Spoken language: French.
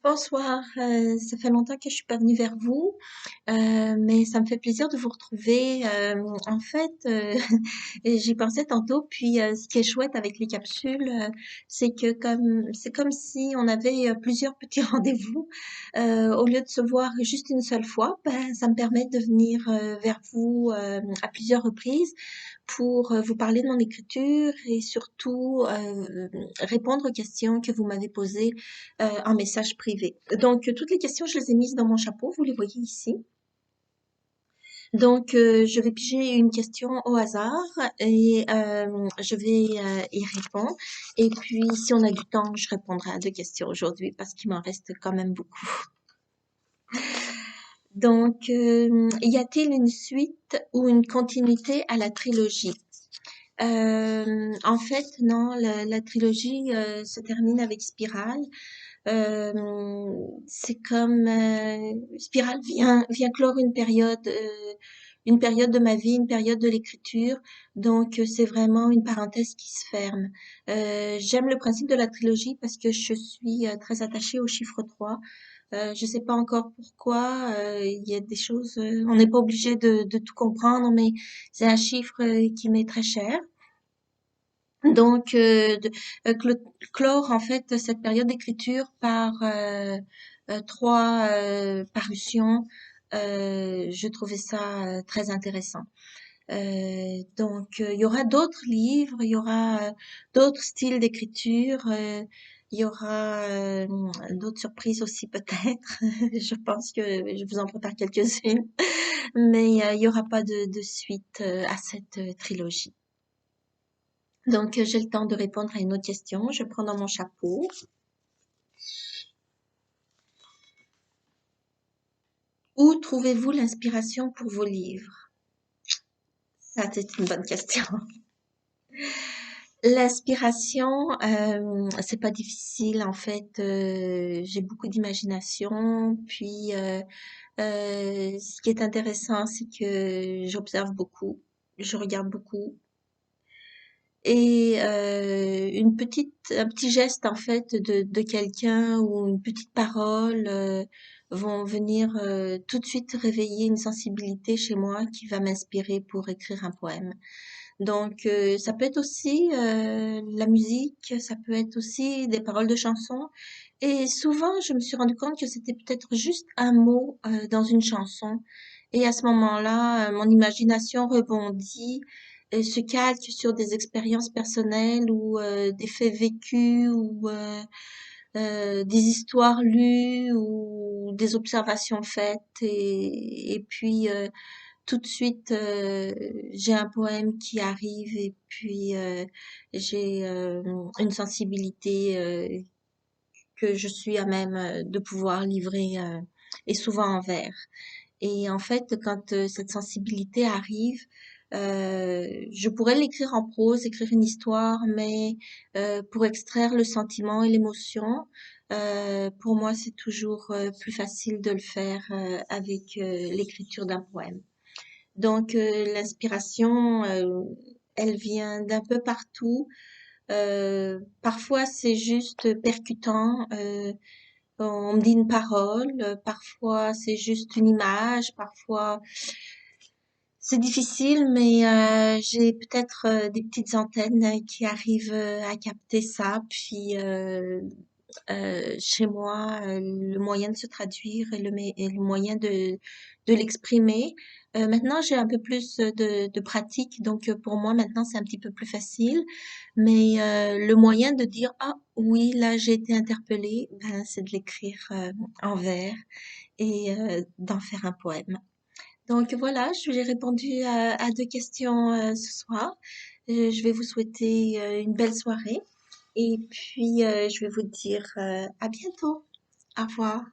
Bonsoir, ça fait longtemps que je suis pas venue vers vous, mais ça me fait plaisir de vous retrouver. En fait, j'y pensais tantôt, puis ce qui est chouette avec les capsules, c'est que c'est comme si on avait plusieurs petits rendez-vous. Au lieu de se voir juste une seule fois, ben, ça me permet de venir vers vous à plusieurs reprises pour vous parler de mon écriture et surtout répondre aux questions que vous m'avez posées en message privé. Donc, toutes les questions, je les ai mises dans mon chapeau, vous les voyez ici. Donc, je vais piger une question au hasard et je vais y répondre. Et puis, si on a du temps, je répondrai à deux questions aujourd'hui parce qu'il m'en reste quand même beaucoup. Donc, y a-t-il une suite ou une continuité à la trilogie? En fait, non, la trilogie se termine avec Spirale. Euh, c'est comme Spirale vient clore une période de ma vie, une période de l'écriture. Donc, c'est vraiment une parenthèse qui se ferme. J'aime le principe de la trilogie parce que je suis très attachée au chiffre 3. Je sais pas encore pourquoi. Il y a des choses, on n'est pas obligé de tout comprendre, mais c'est un chiffre qui m'est très cher. Donc, clore en fait cette période d'écriture par trois parutions, je trouvais ça très intéressant. Donc, il y aura d'autres livres, il y aura d'autres styles d'écriture, il y aura d'autres surprises aussi peut-être. Je pense que je vous en prépare quelques-unes, mais il y aura pas de suite à cette trilogie. Donc, j'ai le temps de répondre à une autre question. Je prends dans mon chapeau. Où trouvez-vous l'inspiration pour vos livres? Ça, c'est une bonne question. L'inspiration, c'est pas difficile en fait. J'ai beaucoup d'imagination. Puis, ce qui est intéressant, c'est que j'observe beaucoup, je regarde beaucoup. Et un petit geste en fait de quelqu'un ou une petite parole vont venir tout de suite réveiller une sensibilité chez moi qui va m'inspirer pour écrire un poème. Donc ça peut être aussi la musique, ça peut être aussi des paroles de chansons. Et souvent, je me suis rendu compte que c'était peut-être juste un mot dans une chanson. Et à ce moment-là, mon imagination rebondit et se calque sur des expériences personnelles ou des faits vécus ou des histoires lues ou des observations faites. Et puis, tout de suite, j'ai un poème qui arrive et puis j'ai une sensibilité que je suis à même de pouvoir livrer et souvent en vers. Et en fait, quand cette sensibilité arrive, je pourrais l'écrire en prose, écrire une histoire, mais pour extraire le sentiment et l'émotion, pour moi, c'est toujours plus facile de le faire avec l'écriture d'un poème. Donc, l'inspiration, elle vient d'un peu partout. Parfois, c'est juste percutant. On me dit une parole, parfois c'est juste une image, parfois c'est difficile, mais j'ai peut-être des petites antennes qui arrivent à capter ça. Puis chez moi, le moyen de se traduire et le moyen de l'exprimer. Maintenant, j'ai un peu plus de pratique, donc pour moi maintenant c'est un petit peu plus facile. Mais le moyen de dire ah oui là j'ai été interpellée, ben c'est de l'écrire en vers et d'en faire un poème. Donc voilà, je lui ai répondu à deux questions ce soir. Je vais vous souhaiter une belle soirée et puis je vais vous dire à bientôt. Au revoir.